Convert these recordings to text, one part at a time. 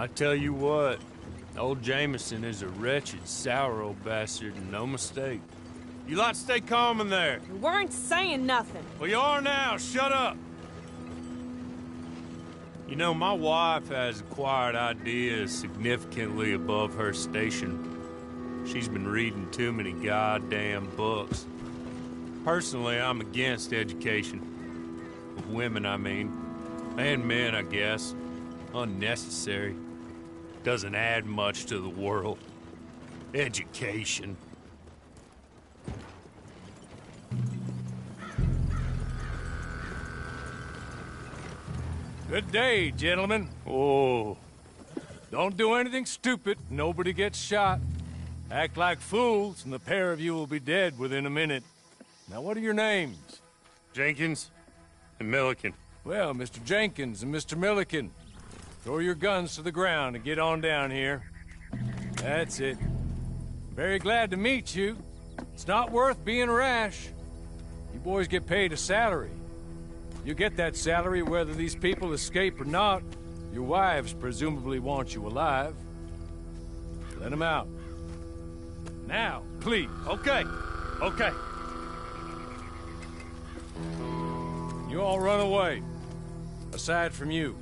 I tell you what, old Jameson is a wretched, sour old bastard, and no mistake. You lot stay calm in there. We weren't saying nothing. Well, you are now. Shut up. You know, my wife has acquired ideas significantly above her station. She's been reading too many goddamn books. Personally, I'm against education. Of women, I mean. And men, I guess. Unnecessary. Doesn't add much to the world. Education. Good day, gentlemen. Oh. Don't do anything stupid. Nobody gets shot. Act like fools, and the pair of you will be dead within a minute. Now, what are your names? Jenkins and Milliken. Well, Mr. Jenkins and Mr. Milliken, throw your guns to the ground and get on down here. That's it. Very glad to meet you. It's not worth being rash. You boys get paid a salary. You get that salary whether these people escape or not. Your wives presumably want you alive. Let them out. Now, please. Okay. Okay. You all run away. Aside from you.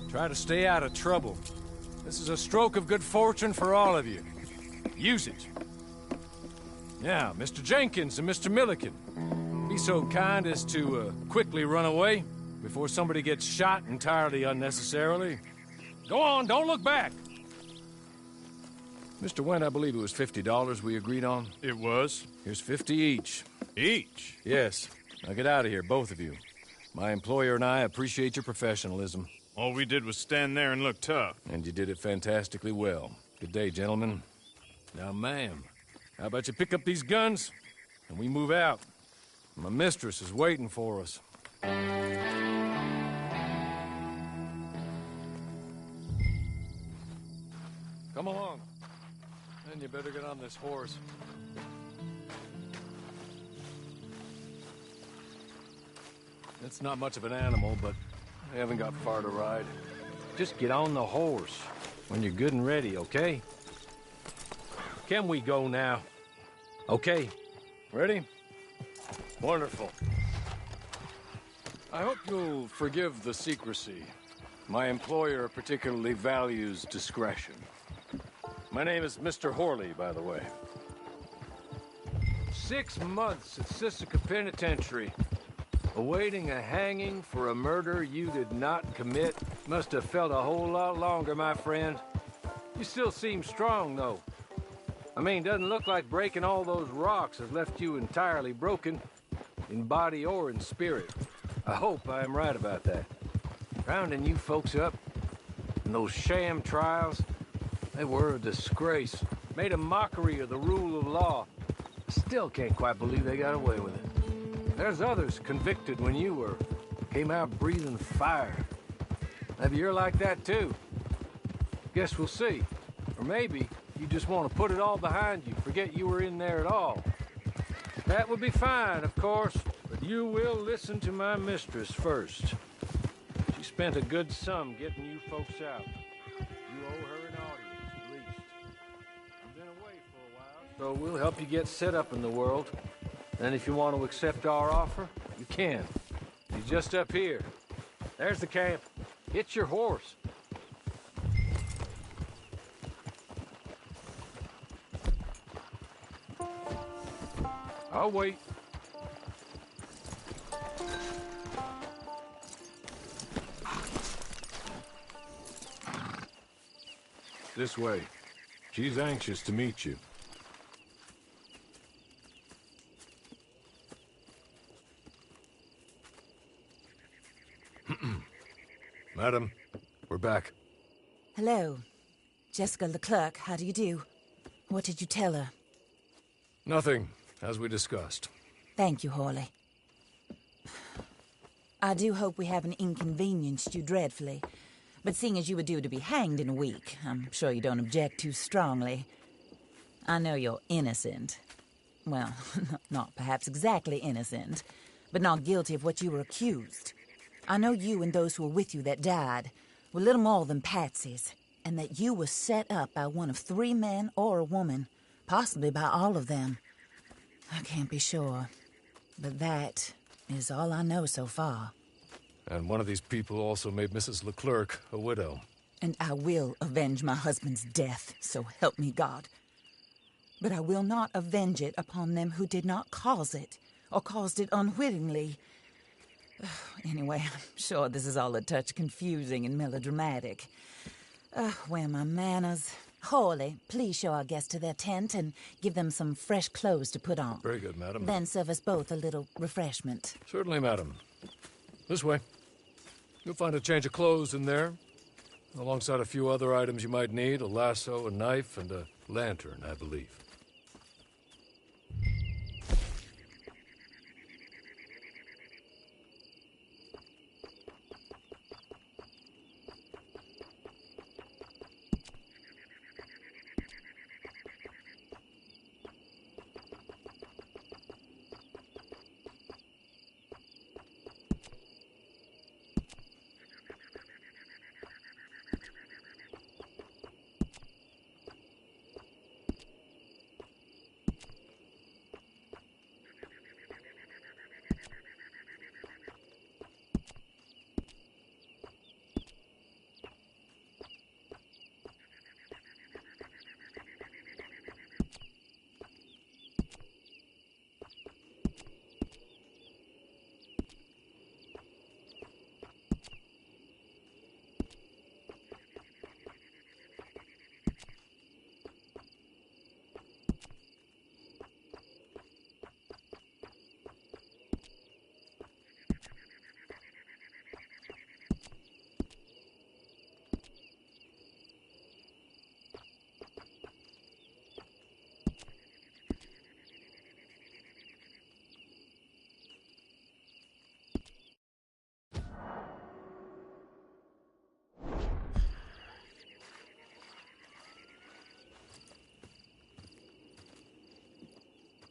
Try to stay out of trouble. This is a stroke of good fortune for all of you. Use it. Now, Mr. Jenkins and Mr. Milliken, be so kind as to quickly run away before somebody gets shot entirely unnecessarily. Go on, don't look back. Mr. Wendt, I believe it was $50 we agreed on. It was. Here's 50 each. Each? Yes. Now get out of here, both of you. My employer and I appreciate your professionalism. All we did was stand there and look tough. And you did it fantastically well. Good day, gentlemen. Now, ma'am, how about you pick up these guns and we move out? My mistress is waiting for us. Come along. Then you better get on this horse. It's not much of an animal, but I haven't got far to ride. Just get on the horse when you're good and ready, okay? Can we go now? Okay. Ready? Wonderful. I hope you'll forgive the secrecy. My employer particularly values discretion. My name is Mr. Horley, by the way. 6 months at Sisika Penitentiary. Awaiting a hanging for a murder you did not commit. Must have felt a whole lot longer, my friend. You still seem strong, though. I mean, doesn't look like breaking all those rocks has left you entirely broken, in body or in spirit. I hope I am right about that. Rounding you folks up, and those sham trials, they were a disgrace. Made a mockery of the rule of law. Still can't quite believe they got away with it. There's others convicted when you were. Came out breathing fire. Maybe you're like that too. Guess we'll see. Or maybe you just want to put it all behind you, forget you were in there at all. That would be fine, of course, but you will listen to my mistress first. She spent a good sum getting you folks out. You owe her an audience, at least. I've been away for a while, so we'll help you get set up in the world. And if you want to accept our offer, you can. He's just up here. There's the camp. Hit your horse. I'll wait. This way. She's anxious to meet you. Madam, we're back. Hello. Jessica Leclerc, how do you do? What did you tell her? Nothing, as we discussed. Thank you, Horley. I do hope we haven't inconvenienced you dreadfully. But seeing as you were due to be hanged in a week, I'm sure you don't object too strongly. I know you're innocent. Well, not perhaps exactly innocent, but not guilty of what you were accused. I know you and those who were with you that died were little more than patsies, and that you were set up by one of 3 men or a woman, possibly by all of them. I can't be sure, but that is all I know so far. And one of these people also made Mrs. Leclerc a widow. And I will avenge my husband's death, so help me God. But I will not avenge it upon them who did not cause it, or caused it unwittingly. Anyway, I'm sure this is all a touch confusing and melodramatic. Where are my manners? Hawley, please show our guests to their tent and give them some fresh clothes to put on. Very good, madam. Then serve us both a little refreshment. Certainly, madam. This way. You'll find a change of clothes in there, alongside a few other items you might need, a lasso, a knife, and a lantern, I believe.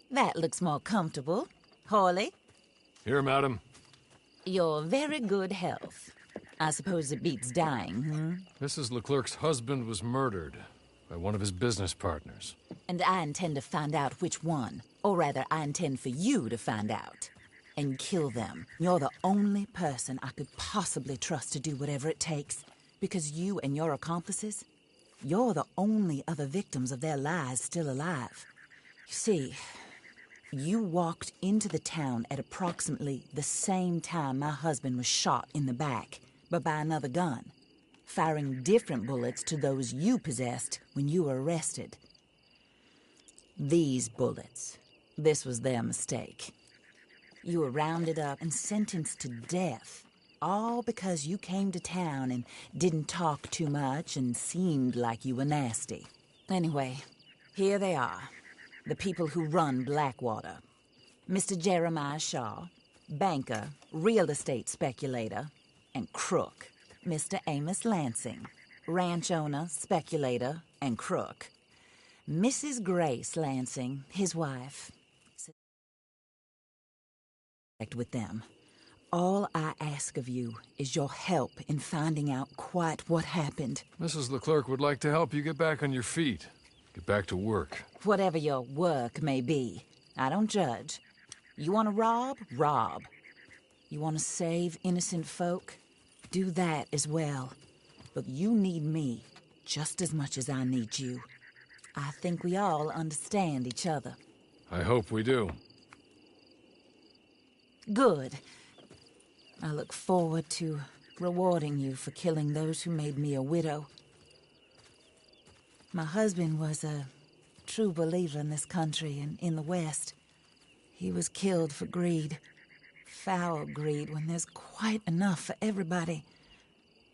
That looks more comfortable. Hawley, Here, madam. your very good health. I suppose it beats dying, Mrs. Leclerc's husband was murdered by one of his business partners. And I intend to find out which one. Or rather, I intend for you to find out. And kill them. You're the only person I could possibly trust to do whatever it takes. Because you and your accomplices, you're the only other victims of their lies still alive. You see, you walked into the town at approximately the same time my husband was shot in the back, but by another gun, firing different bullets to those you possessed when you were arrested. These bullets, this was their mistake. You were rounded up and sentenced to death, all because you came to town and didn't talk too much and seemed like you were nasty. Anyway, here they are. The people who run Blackwater. Mr. Jeremiah Shaw, banker, real estate speculator, and crook. Mr. Amos Lansing, ranch owner, speculator, and crook. Mrs. Grace Lansing, his wife. With them. All I ask of you is your help in finding out quite what happened. Mrs. Leclerc would like to help you get back on your feet. Get back to work. Whatever your work may be, I don't judge. You want to rob? Rob. You want to save innocent folk? Do that as well. But you need me just as much as I need you. I think we all understand each other. I hope we do. Good. I look forward to rewarding you for killing those who made me a widow. My husband was a true believer in this country and in the West. He was killed for greed. Foul greed when there's quite enough for everybody.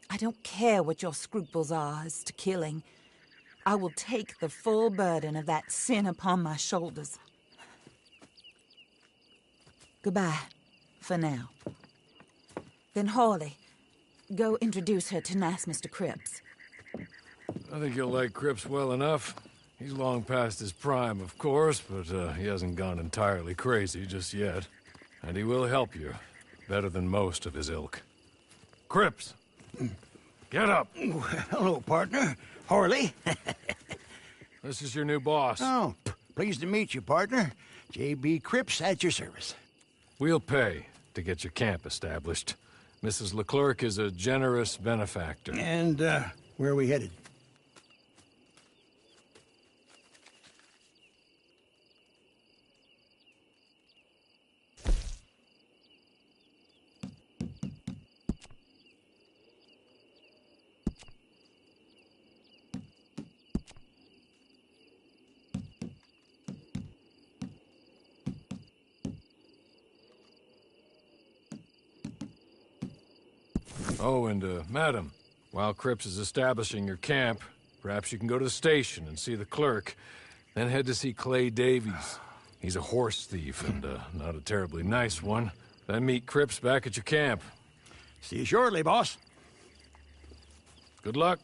I don't care what your scruples are as to killing. I will take the full burden of that sin upon my shoulders. Goodbye, for now. Then Hawley, go introduce her to nice Mr. Cripps. I think you'll like Cripps well enough. He's long past his prime, of course, but he hasn't gone entirely crazy just yet. And he will help you, better than most of his ilk. Cripps! Get up! Hello, partner. Horley. This is your new boss. Oh, pleased to meet you, partner. J.B. Cripps at your service. We'll pay to get your camp established. Mrs. Leclerc is a generous benefactor. And, where are we headed? Oh, and, madam, while Cripps is establishing your camp, perhaps you can go to the station and see the clerk, then head to see Clay Davies. He's a horse thief, and, not a terribly nice one. Then meet Cripps back at your camp. See you shortly, boss. Good luck.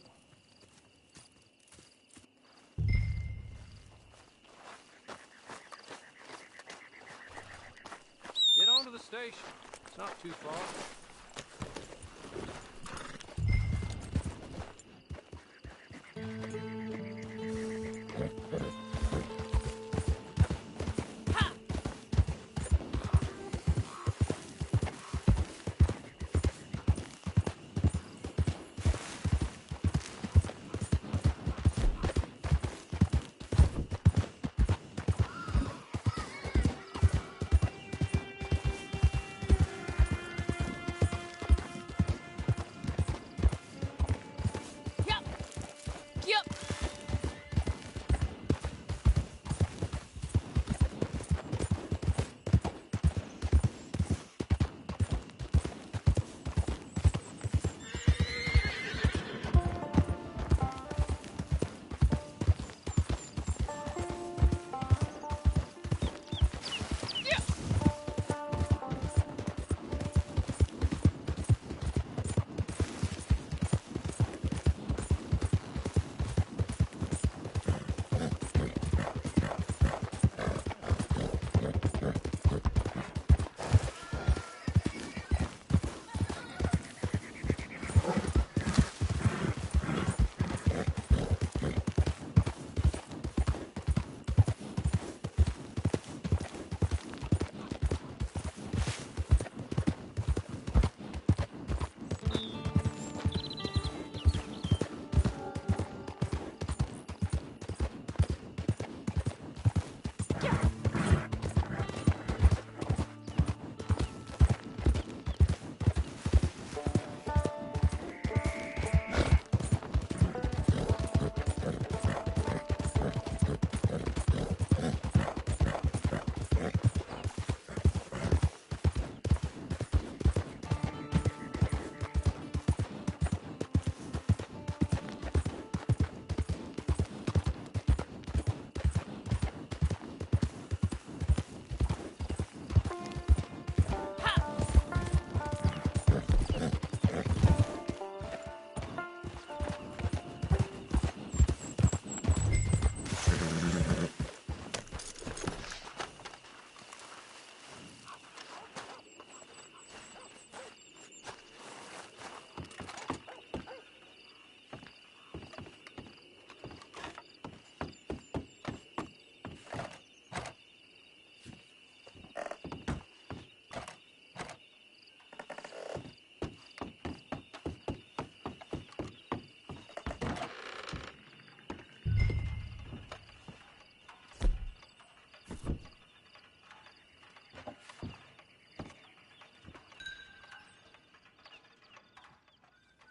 Get on to the station. It's not too far.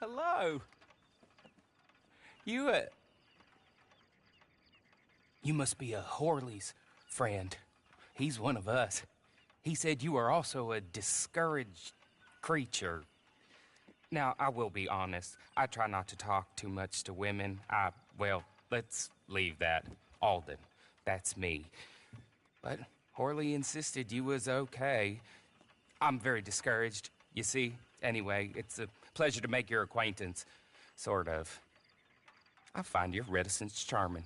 Hello. You must be a Horley's friend. He's one of us. He said you are also a discouraged creature. Now, I will be honest. I try not to talk too much to women. Well, let's leave that. Alden, that's me. But Horley insisted you was okay. I'm very discouraged, you see. Anyway, it's a pleasure to make your acquaintance. Sort of. I find your reticence charming.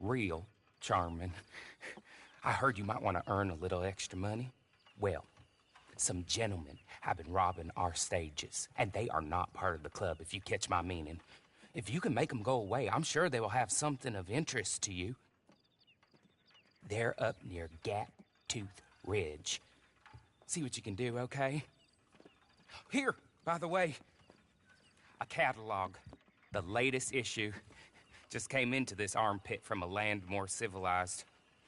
Real charming. I heard you might want to earn a little extra money. Well, Some gentlemen have been robbing our stages, and they are not part of the club, if you catch my meaning. If you can make them go away, I'm sure they will have something of interest to you. They're up near Gap Tooth Ridge. See what you can do, okay? Here, by the way, a catalog. The latest issue just came into this armpit from a land more civilized.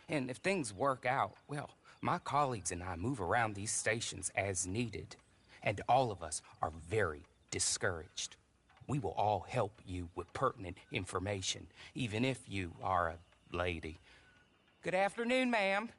And if things work out, well, my colleagues and I move around these stations as needed. And all of us are very discouraged. We will all help you with pertinent information, even if you are a lady. Good afternoon, ma'am.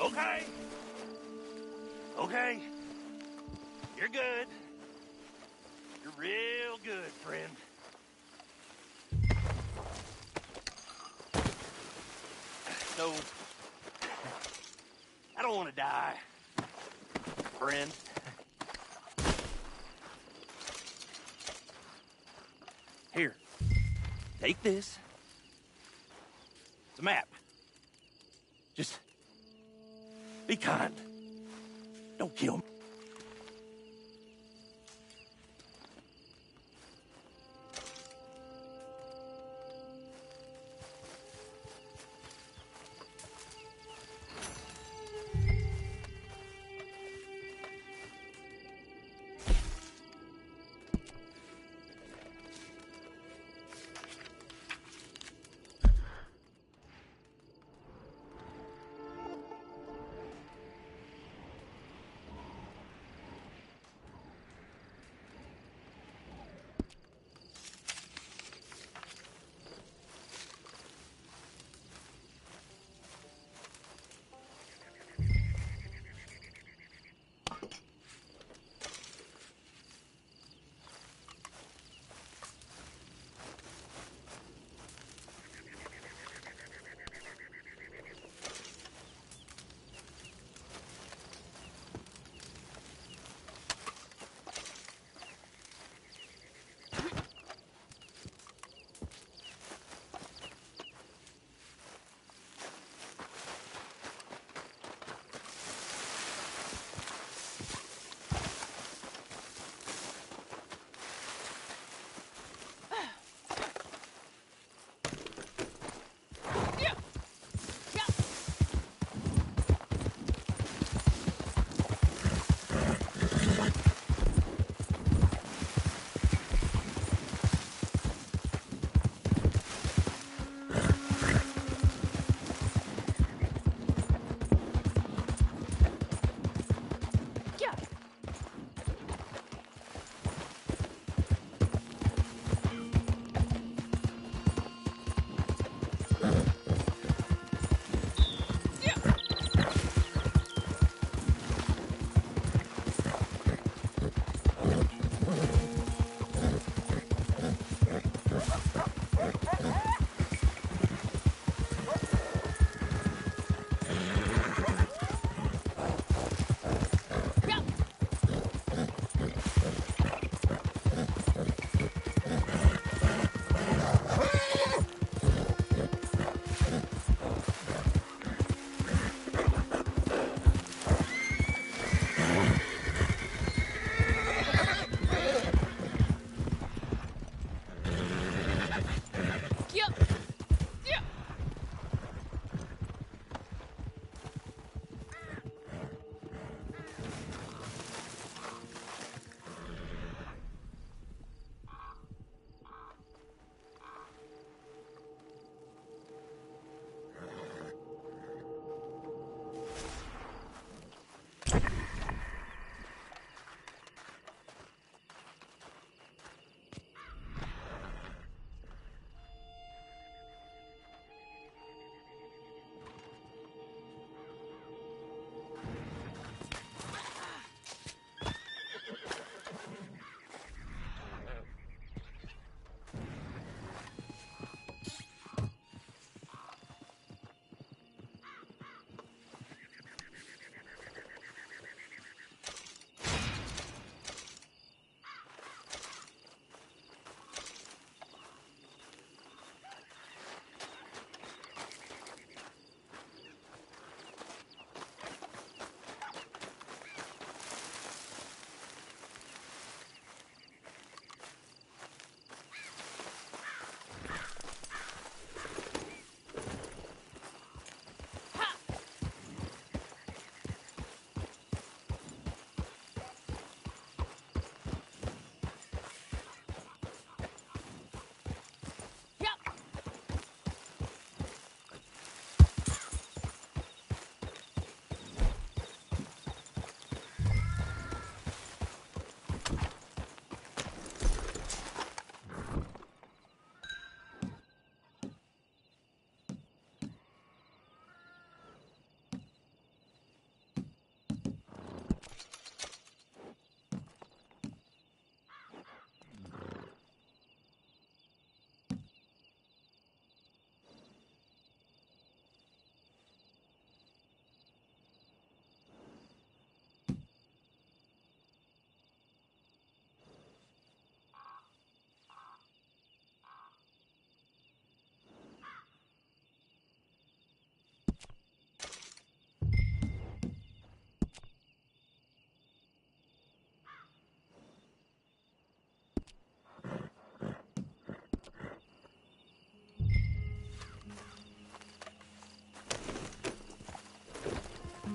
Okay. Okay. You're good. You're real good, friend. So, I don't want to die, friend. Here, take this. It's a map. Just be kind. Don't kill me.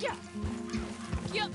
Yeah. Yep.